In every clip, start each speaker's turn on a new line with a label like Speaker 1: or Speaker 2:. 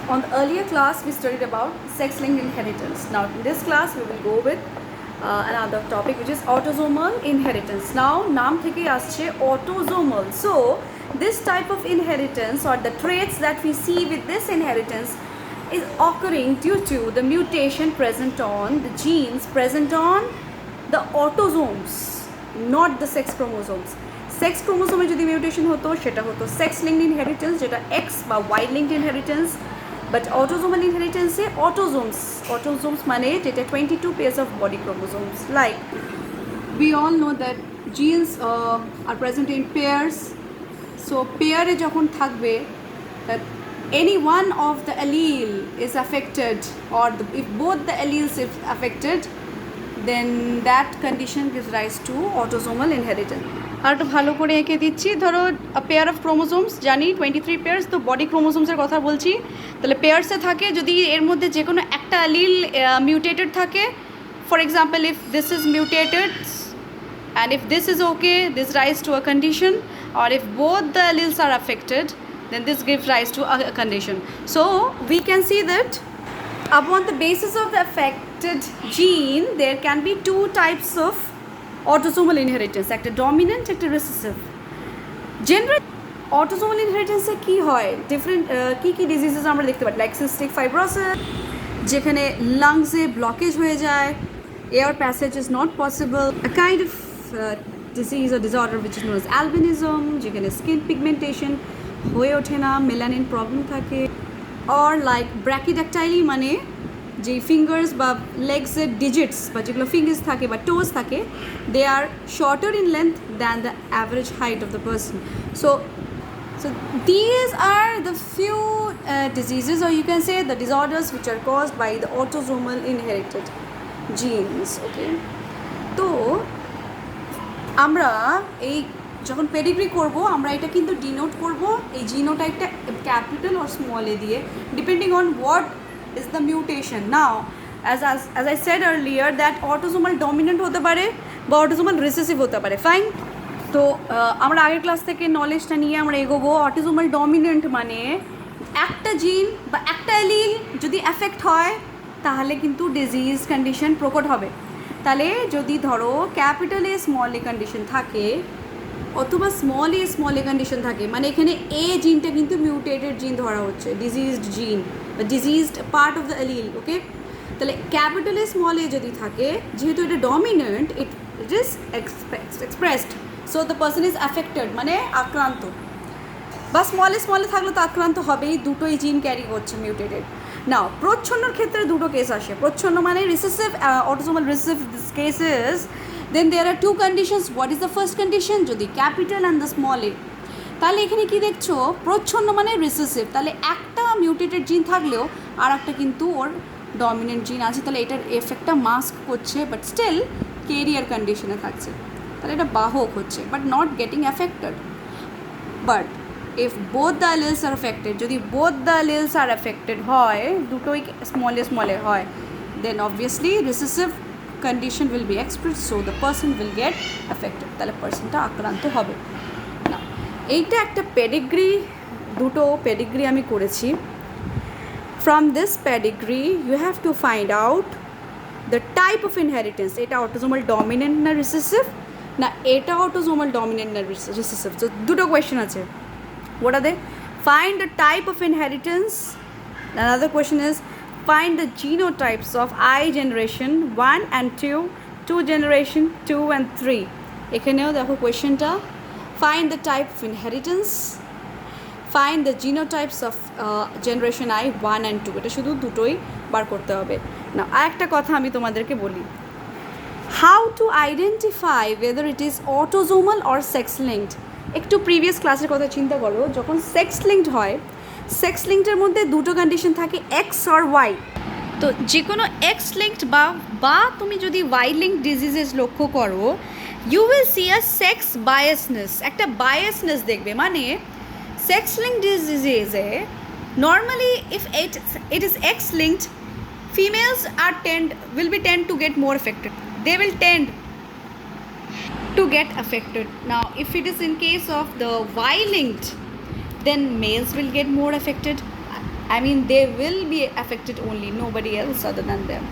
Speaker 1: On the earlier class, we studied about sex-linked inheritance. Now, in this class, we will go with another topic, which is autosomal inheritance. Now, naam theke asche autosomal. So, this type of inheritance or the traits that we see with this inheritance is occurring due to the mutation present on the genes present on the autosomes, not the sex chromosomes. Sex ক্রোমোসোমে যদি mutation হতো সেটা হতো sex linked inheritance, যেটা X বা Y linked inheritance. But autosomal ইনহেরিটেন্সে autosomes মানে যেটা 22 pairs of body chromosomes. Like we all know that genes are present in pairs. So পেয়ারে যখন থাকবে, that any one of the allele is affected, or if both the alleles is affected, then that condition gives rise to autosomal inheritance. আর একটু ভালো করে এঁকে দিচ্ছি, ধরো pair of ক্রোমোসোমস জানি 23 pairs, তো বডি ক্রোমোসোমসের কথা বলছি। তাহলে পেয়ার্সে থাকে, যদি এর মধ্যে যে কোনো একটা অ্যালিল মিউটেটেড থাকে, for example if this is mutated and if this is okay, this rise to a condition, or if both the alleles are affected, then this gives rise to a condition. So we can see that upon the basis of the affected gene, there can be two types of autosomal inheritance, একটা dominant, একটা recessive. Generally autosomal inheritance এ কি হয়, different কি diseases আমরা দেখতে পাই, like cystic fibrosis, যেখানে লাংসে blockage হয়ে যায়, air passage is not possible, a kind of disease or disorder which is known as albinism, যেখানে স্কিন পিগমেন্টেশন হয়ে ওঠে না, মেলানিন প্রবলেম থাকে, or like brachydactyly মানে যে ফিঙ্গার্স বা লেগসের ডিজিটস বা যেগুলো ফিঙ্গার্স থাকে বা টোজ থাকে, they are shorter in length than the average height of the person. So these are the few diseases, or you can say the disorders which are caused by the autosomal inherited genes. Okay, তো আমরা এই যখন pedigree করব, আমরা এটা কিন্তু denote করব এই জিনোটাইপটা ক্যাপিটাল অর স্মল এ দিয়ে, depending on what is the mutation. Now as I said earlier that autosomal dominant হতে পারে বা autosomal recessive হতে পারে, ফাইন। তো আমরা আগের ক্লাস থেকে নলেজটা নিয়ে আমরা এগোবো। অটোজোমাল ডমিনেন্ট মানে একটা জিন বা একটা অ্যালিল যদি অ্যাফেক্ট হয় তাহলে কিন্তু ডিজিজ কন্ডিশন প্রকট হবে। তাহলে যদি ধরো capital A small A condition থাকে অথবা স্মল এ কন্ডিশন থাকে, মানে এখানে এ জিনটা কিন্তু মিউটেটেড জিন ধরা হচ্ছে, ডিজিজড জিন বা diseased part of the allele. Okay, তাহলে ক্যাপিটাল এ স্মল এ যদি থাকে, যেহেতু এটা dominant, it is expressed, so the person is affected মানে আক্রান্ত, বা স্মলে থাকলে তো আক্রান্ত হবেই, দুটোই জিন ক্যারি করছে মিউটেটেড। নাও প্রচ্ছন্নর ক্ষেত্রে দুটো কেস আসে। প্রচ্ছন্ন মানে recessive, autosomal recessive cases, then there are two conditions. What is the first condition? যদি ক্যাপিটাল অ্যান্ড দ্য স্মল এ, তাহলে এখানে কি দেখছো, প্রচ্ছন্ন মানে রিসেসিভ, তাহলে একটা মিউটেটেড জিন থাকলেও আর একটা কিন্তু ওর ডমিনেন্ট জিন আছে, তাহলে এটার এফেক্টটা মাস্ক করছে, বাট স্টিল কেরিয়ার কন্ডিশনে থাকছে, তাহলে এটা বাহক হচ্ছে, but not getting affected. But if both the alleles are affected, যদি both the alleles are affected হয়, দুটোই স্মলে হয়, then obviously recessive condition will be expressed, so the person will get affected, তাহলে পার্সনটা আক্রান্ত হবে না। এইটা একটা পেডিগ্রি, দুটো পেডিগ্রি আমি করেছি। From this pedigree you have to find out the type of inheritance, এটা অটোজোমাল ডমিনেন্ট না রিসেসিভ, না এটা অটোজোমাল ডমিনেন্ট না রিসেসিভ। তো দুটো কোয়েশ্চেন আছে, what are they? Find the type of inheritance. Another question is find the genotypes of I generation 1 and 2, 2 generation 2 and 3. এখানেও দেখো কোয়েশ্চেনটা, find the type of inheritance, find the genotypes of generation I 1 and 2. এটা শুধু দুটোই বার করতে হবে না। আর একটা কথা আমি তোমাদেরকে বলি, how to identify whether it is autosomal or sex linked. একটু প্রিভিয়াস ক্লাসের কথা চিন্তা করো, যখন সেক্স লিঙ্কড হয়, সেক্স লিঙ্কডের মধ্যে দুটো কন্ডিশন থাকে, এক্স আর ওয়াই। তো যে কোনো এক্স লিঙ্কড বা তুমি যদি ওয়াই লিঙ্ক ডিজিজেস লক্ষ্য করো, you will see a sex biasness, একটা বায়াসনেস দেখবে। মানে সেক্স লিঙ্ক ডিজিজে normally if it is X linked, females are will tend to get more affected, they will tend to get affected. Now if it is in case of the Y linked, then males will get more affected, I mean they will be affected only, nobody else other than them.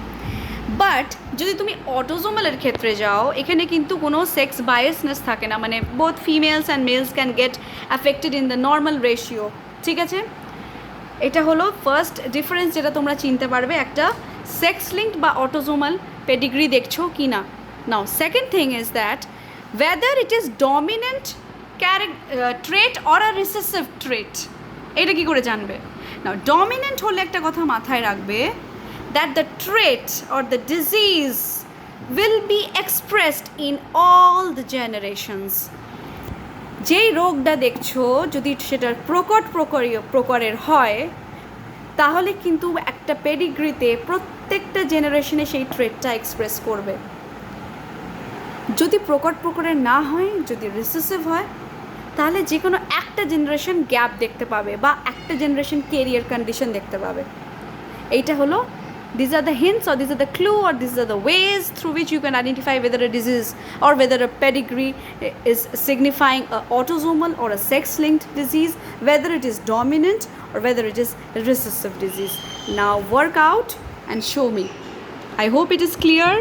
Speaker 1: But যদি তুমি অটোজোমালের ক্ষেত্রে যাও, এখানে কিন্তু কোনো sex biasness থাকে না, মানে both females and males can get affected in the normal ratio, ঠিক আছে? এটা হলো ফার্স্ট ডিফারেন্স যেটা তোমরা চিনতে পারবে, একটা সেক্স লিঙ্কড বা অটোজোমাল পেডিগ্রি দেখছো কি না। Now second thing is that whether it is dominant trait or a recessive trait, এটা কি করে জানবে? নাও ডমিনেন্ট হলে একটা কথা মাথায় রাখবে, that the trait or the disease will be expressed in all the generations. যেই রোগটা দেখছো যদি সেটার প্রকারের হয়, তাহলে কিন্তু একটা পেডিগ্রিতে প্রত্যেকটা জেনারেশনে সেই ট্রেটটা এক্সপ্রেস করবে। যদি প্রকারের না হয়, যদি রিসেসিভ হয়, তাহলে যে কোনো একটা জেনারেশন গ্যাপ দেখতে পাবে বা একটা জেনারেশন কেরিয়ার কন্ডিশন দেখতে পাবে। এইটা হলো, these are the hints or these are the clue or these are the ways through which you can identify whether a disease or whether a pedigree is signifying a autosomal or a sex-linked disease, whether it is dominant or whether it is a recessive disease. Now work out and show me. I hope it is clear.